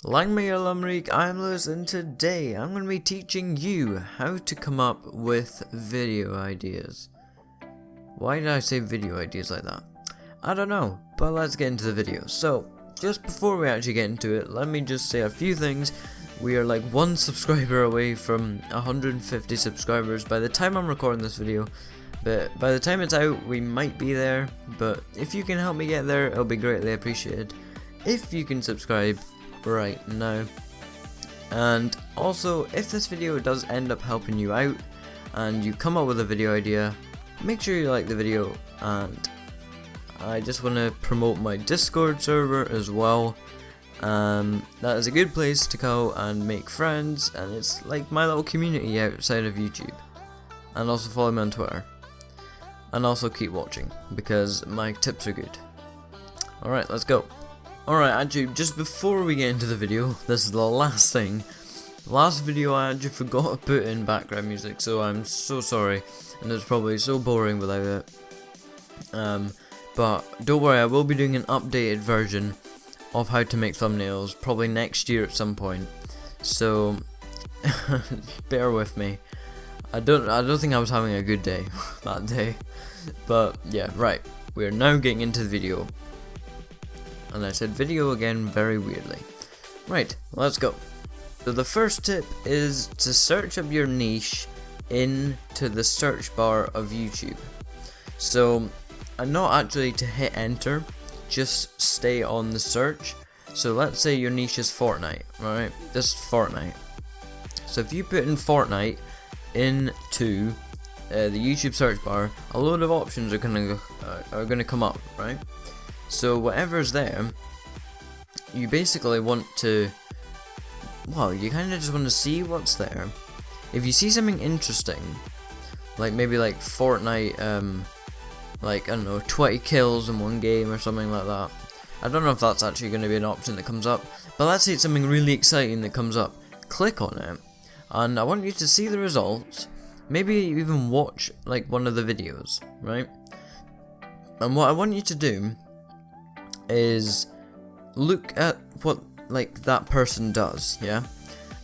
Langmay Lamrik, I'm Lewis, and today I'm going to be teaching you how to come up with video ideas. Why did I say video ideas like that? I don't know, but let's get into the video. So, just before we actually get into it, let me just say a few things. We are like 1 subscriber away from 150 subscribers by the time I'm recording this video. But by the time it's out, we might be there. But if you can help me get there, it'll be greatly appreciated. If you can subscribe right now. And also, if this video does end up helping you out and you come up with a video idea, make sure you like the video. And I just want to promote my Discord server as well. That is a good place to go and make friends, and it's like my little community outside of YouTube. And also follow me on Twitter. And also keep watching, because my tips are good. Alright, let's go. Alright, actually, just before we get into the video, this is the last thing. Last video I actually forgot to put in background music, so I'm so sorry. And it's probably so boring without it. But don't worry, I will be doing an updated version of how to make thumbnails, probably next year at some point. So, bear with me. I don't think I was having a good day that day. But yeah, right. We are now getting into the video. And I said video again very weirdly. Right, let's go. So the first tip is to search up your niche into the search bar of YouTube. So, not actually to hit enter, just stay on the search. So let's say your niche is Fortnite, right? This is Fortnite. So if you put in Fortnite into the YouTube search bar, a load of options are gonna come up, right? So whatever's there, you basically want to, well, you kind of just want to see what's there. If you see something interesting, like maybe like Fortnite, like, I don't know, 20 kills in one game or something like that. I don't know if that's actually going to be an option that comes up, but let's say it's something really exciting that comes up. Click on it, and I want you to see the results, maybe even watch like one of the videos, right? And what I want you to do is look at what like that person does, yeah?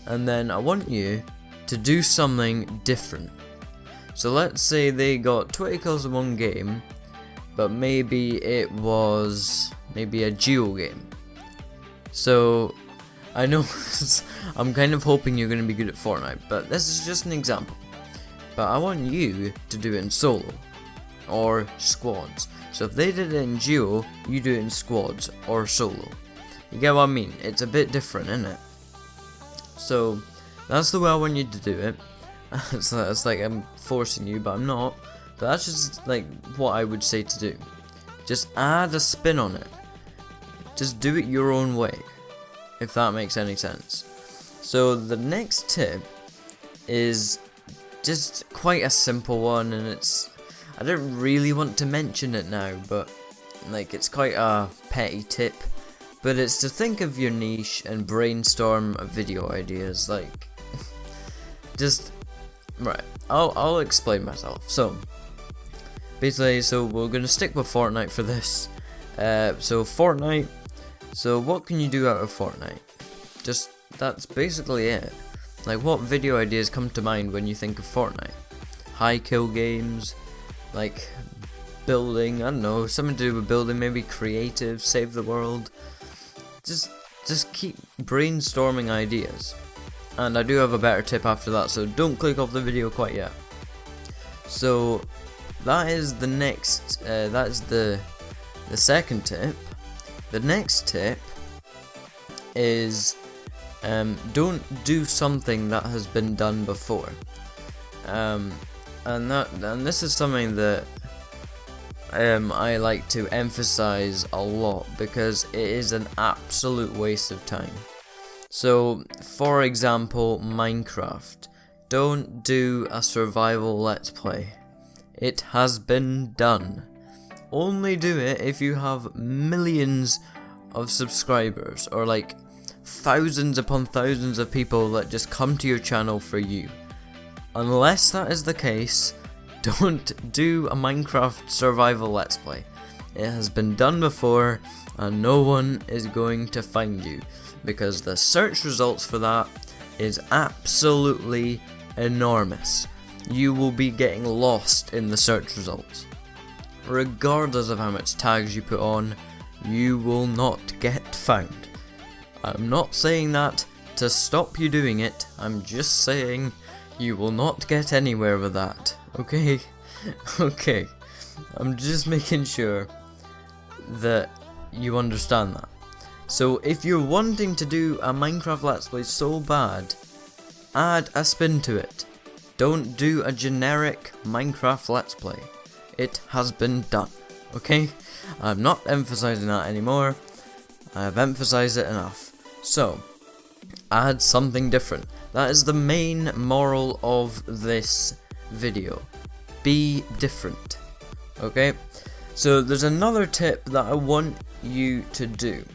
And then I want you to do something different. So let's say they got 20 kills in one game, but maybe it was a duo game. So I know I'm kind of hoping you're going to be good at Fortnite, but this is just an example. But I want you to do it in solo or squads. So if they did it in duo, you do it in squads or solo. You get what I mean? It's a bit different, isn't it? So that's the way I want you to do it. It's like I'm forcing you, but I'm not. But that's just like what I would say to do. Just add a spin on it. Just do it your own way, if that makes any sense. So the next tip is just quite a simple one, and I don't really want to mention it now, but like it's quite a petty tip. But it's to think of your niche and brainstorm video ideas. Like, just right. I'll explain myself. So basically, we're gonna stick with Fortnite for this. So Fortnite. So what can you do out of Fortnite? That's basically it. Like, what video ideas come to mind when you think of Fortnite? High kill games, like building, I don't know, something to do with building, maybe creative, save the world. Just keep brainstorming ideas. And I do have a better tip after that, so don't click off the video quite yet. So that is the next, that is the second tip. The next tip is don't do something that has been done before. And this is something that I like to emphasize a lot, because it is an absolute waste of time. So, for example, Minecraft. Don't do a survival let's play. It has been done. Only do it if you have millions of subscribers, or like thousands upon thousands of people that just come to your channel for you. Unless that is the case, don't do a Minecraft survival let's play. It has been done before, and no one is going to find you. because the search results for that is absolutely enormous. You will be getting lost in the search results. Regardless of how much tags you put on, you will not get found. I'm not saying that to stop you doing it, I'm just saying you will not get anywhere with that, okay? Okay, I'm just making sure that you understand that. So if you're wanting to do a Minecraft Let's Play so bad, add a spin to it. Don't do a generic Minecraft Let's Play. It has been done, okay? I'm not emphasizing that anymore. I have emphasized it enough. So, add something different. That is the main moral of this video. Be different, okay? So there's another tip that I want you to do.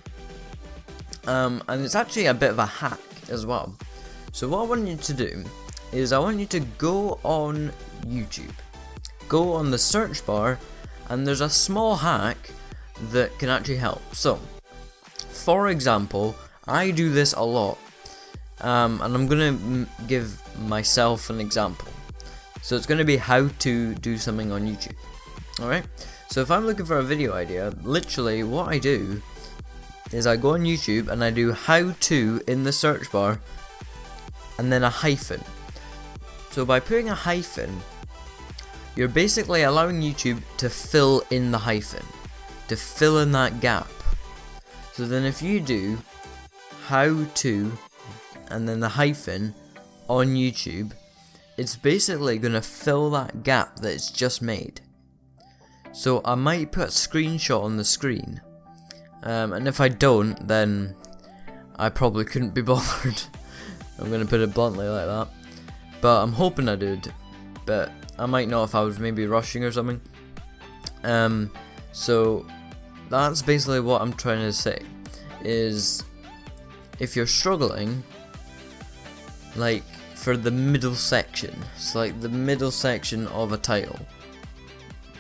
And it's actually a bit of a hack as well. So what I want you to do is I want you to go on YouTube. Go on the search bar, and there's a small hack that can actually help. So, for example, I do this a lot, and I'm gonna give myself an example. So it's gonna be how to do something on YouTube. Alright? So if I'm looking for a video idea, literally what I do is I go on YouTube and I do how to in the search bar, and then a hyphen. So by putting a hyphen, you're basically allowing YouTube to fill in the hyphen, to fill in that gap. So then if you do how to and then the hyphen on YouTube, it's basically going to fill that gap that it's just made. So I might put a screenshot on the screen, and if I don't, then I probably couldn't be bothered. I'm going to put it bluntly like that, but I'm hoping I did, but I might not if I was maybe rushing or something. So that's basically what I'm trying to say, is if you're struggling, like for the middle section, so like the middle section of a title,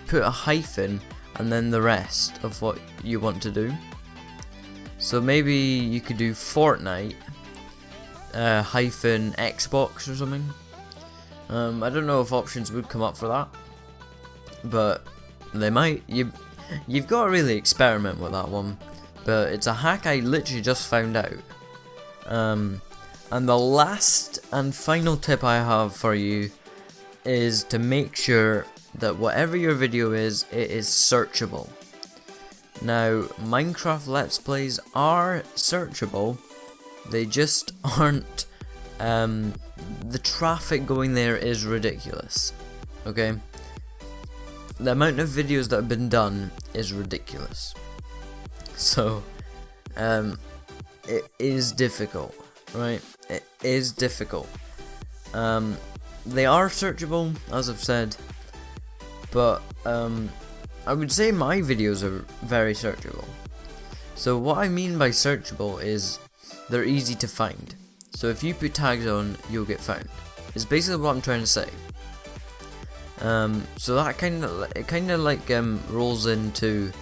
put a hyphen and then the rest of what you want to do. So maybe you could do Fortnite hyphen Xbox or something. I don't know if options would come up for that, but they might. You've got to really experiment with that one, but it's a hack I literally just found out. And the last and final tip I have for you is to make sure that whatever your video is, it is searchable. Now, Minecraft Let's Plays are searchable, they just aren't. The traffic going there is ridiculous, okay? The amount of videos that have been done is ridiculous. So, it is difficult, right? It is difficult. They are searchable, as I've said, but I would say my videos are very searchable. So what I mean by searchable is they're easy to find. So if you put tags on, you'll get found. It's basically what I'm trying to say. So that kind of like rolls into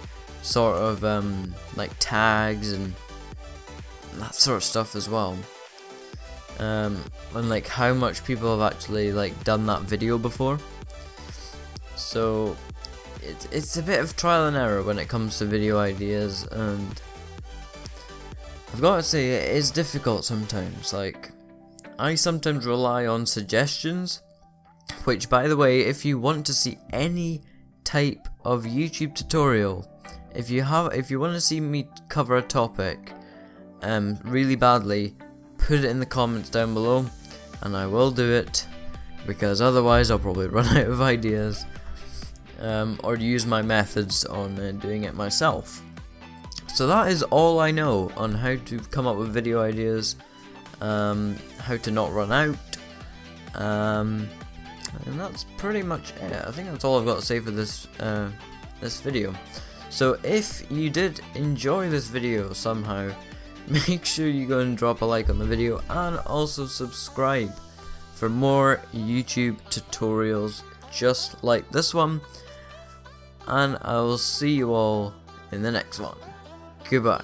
sort of like tags and that sort of stuff as well. And like how much people have actually like done that video before. So it's a bit of trial and error when it comes to video ideas, and I've got to say it is difficult sometimes. Like, I sometimes rely on suggestions, which, by the way, if you want to see any type of YouTube tutorial, if you want to see me cover a topic really badly, put it in the comments down below and I will do it, because otherwise I'll probably run out of ideas, or use my methods on doing it myself. So that is all I know on how to come up with video ideas, how to not run out, and that's pretty much it. I think that's all I've got to say for this this video. So if you did enjoy this video somehow, make sure you go and drop a like on the video, and also subscribe for more YouTube tutorials just like this one, and I will see you all in the next one. Goodbye.